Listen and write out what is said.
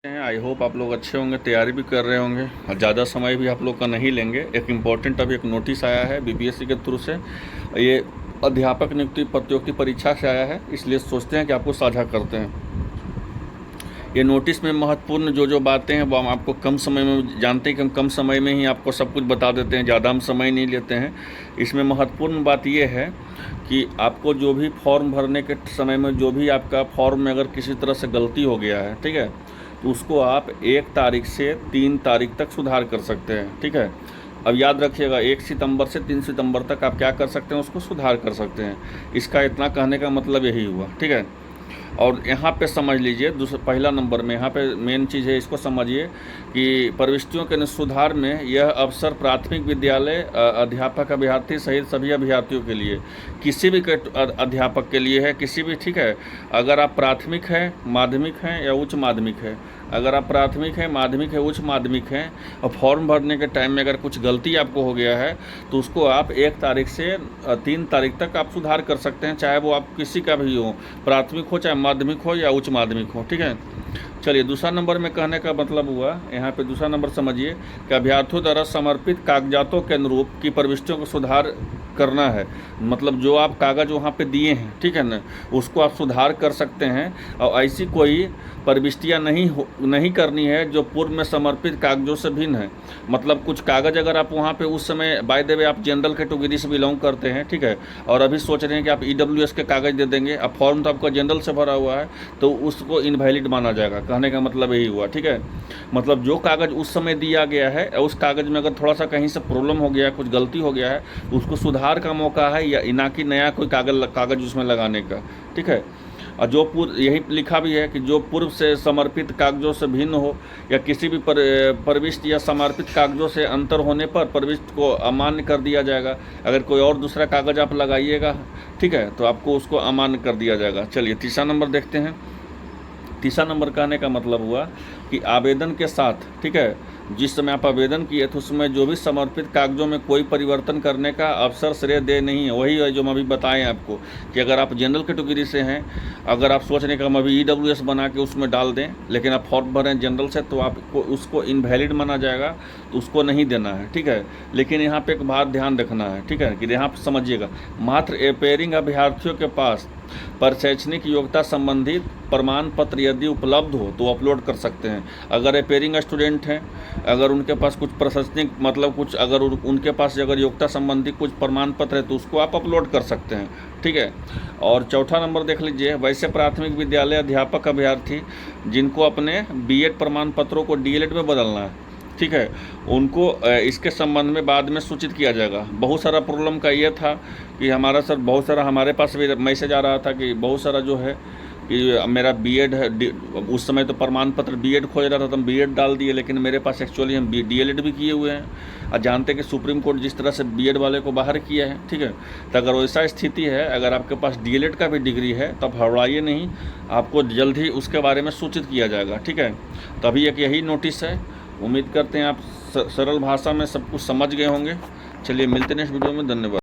I hope आप लोग अच्छे होंगे, तैयारी भी कर रहे होंगे और ज़्यादा समय भी आप लोग का नहीं लेंगे। एक इम्पॉर्टेंट अभी एक नोटिस आया है बीपीएससी के थ्रू से। ये अध्यापक नियुक्ति प्रतियोगिता परीक्षा से आया है, इसलिए सोचते हैं कि आपको साझा करते हैं। ये नोटिस में महत्वपूर्ण जो बातें हैं वो हम आपको कम समय में जानते हैं कि हम कम समय में ही आपको सब कुछ बता देते हैं, ज़्यादा हम समय नहीं लेते हैं। इसमें महत्वपूर्ण बात ये है कि आपको जो भी फॉर्म भरने के समय में जो भी आपका फॉर्म में अगर किसी तरह से गलती हो गया है, ठीक है, तो उसको आप 1 तारीख से 3 तारीख तक सुधार कर सकते हैं। ठीक है, अब याद रखिएगा 1 सितंबर से 3 सितंबर तक आप क्या कर सकते हैं, उसको सुधार कर सकते हैं। इसका इतना कहने का मतलब यही हुआ। ठीक है, और यहाँ पे समझ लीजिए पहला नंबर में यहाँ पे मेन चीज़ है, इसको समझिए कि प्रविष्टियों के सुधार में यह अवसर प्राथमिक विद्यालय अध्यापक अभ्यर्थी सहित सभी अभ्यर्थियों के लिए, किसी भी अध्यापक के लिए है, किसी भी। ठीक है, अगर आप प्राथमिक हैं, माध्यमिक हैं या उच्च माध्यमिक है, अगर आप प्राथमिक हैं, माध्यमिक है, उच्च माध्यमिक हैं और फॉर्म भरने के टाइम में अगर कुछ गलती आपको हो गया है तो उसको आप 1 तारीख से 3 तारीख तक आप सुधार कर सकते हैं, चाहे वो आप किसी का भी हो, प्राथमिक हो चाहे माध्यमिक हो या उच्च माध्यमिक हो। ठीक है, चलिए दूसरा नंबर में कहने का मतलब हुआ, यहाँ पे दूसरा नंबर समझिए कि अभ्यर्थियों द्वारा समर्पित कागजातों के अनुरूप की प्रविष्टियों को सुधार करना है। मतलब जो आप कागज़ वहाँ पे दिए हैं, ठीक है ना, उसको आप सुधार कर सकते हैं और ऐसी कोई प्रविष्टियाँ नहीं करनी है जो पूर्व में समर्पित कागजों से भिन्न है। मतलब कुछ कागज़ अगर आप वहाँ पे उस समय बाय द वे आप जनरल कैटेगरी से बिलोंग करते हैं, ठीक है, और अभी सोच रहे हैं कि आप ईडब्ल्यूएस के कागज़ दे देंगे, अब फॉर्म तो आपका जनरल से भरा हुआ है, तो उसको इनवैलिड माना जाएगा। कहने का मतलब यही हुआ। ठीक है, मतलब जो कागज़ उस समय दिया गया है उस कागज़ में अगर थोड़ा सा कहीं से प्रॉब्लम हो गया है, कुछ गलती हो गया है, उसको सुधार का मौका है, या ना कि नया कोई कागज़ उसमें लगाने का। ठीक है, और जो यही लिखा भी है कि जो पूर्व से समर्पित कागजों से भिन्न हो या किसी भी प्रविष्टि या समर्पित कागजों से अंतर होने पर प्रविष्टि को अमान्य कर दिया जाएगा। अगर कोई और दूसरा कागज़ आप लगाइएगा, ठीक है, तो आपको उसको अमान्य कर दिया जाएगा। चलिए तीसरा नंबर देखते हैं। तीसरा नंबर कहने का मतलब हुआ कि आवेदन के साथ, ठीक है, जिस समय आप आवेदन किए तो उसमें जो भी समर्पित कागजों में कोई परिवर्तन करने का अवसर श्रेय दे नहीं है। वही है जो हम अभी बताएं आपको कि अगर आप जनरल कैटेगरी से हैं, अगर आप सोच रहे हैं कि हम अभी ईडब्ल्यूएस बना के उसमें डाल दें, लेकिन आप फॉर्म भरें जनरल से, तो आपको उसको इनवैलिड माना जाएगा, तो उसको नहीं देना है। ठीक है, लेकिन यहाँ पर एक बात ध्यान रखना है, ठीक है, कि यहाँ पर समझिएगा, मात्र अपेयरिंग अभ्यर्थियों के पास पर शैक्षणिक योग्यता संबंधित प्रमाण पत्र यदि उपलब्ध हो तो अपलोड कर सकते हैं। अगर अपेयरिंग स्टूडेंट हैं, अगर उनके पास कुछ प्रशंसनिक मतलब कुछ अगर उनके पास अगर योग्यता संबंधी कुछ प्रमाण पत्र है तो उसको आप अपलोड कर सकते हैं। ठीक है, और चौथा नंबर देख लीजिए, वैसे प्राथमिक विद्यालय अध्यापक अभ्यर्थी जिनको अपने बीएड प्रमाण पत्रों को डीएलएड में बदलना है, ठीक है, उनको इसके संबंध में बाद में सूचित किया जाएगा। बहुत सारा प्रॉब्लम का ये था कि हमारा सर बहुत सारा हमारे पास भी मैसेज आ रहा था कि बहुत सारा जो है कि मेरा बीएड है, उस समय तो प्रमाण पत्र बीएड खोज रहा था तो हम बीएड डाल दिए, लेकिन मेरे पास एक्चुअली हम डीएलएड भी किए हुए हैं। और जानते हैं कि सुप्रीम कोर्ट जिस तरह से बीएड वाले को बाहर किया है, ठीक है, तो अगर वैसा स्थिति है, अगर आपके पास डीएलएड का भी डिग्री है तो आप हड़बड़ाइए नहीं, आपको जल्द ही उसके बारे में सूचित किया जाएगा। ठीक है, तभी एक यही नोटिस है। उम्मीद करते हैं आप सरल भाषा में सब कुछ समझ गए होंगे। चलिए मिलते हैं नेक्स्ट वीडियो में, धन्यवाद।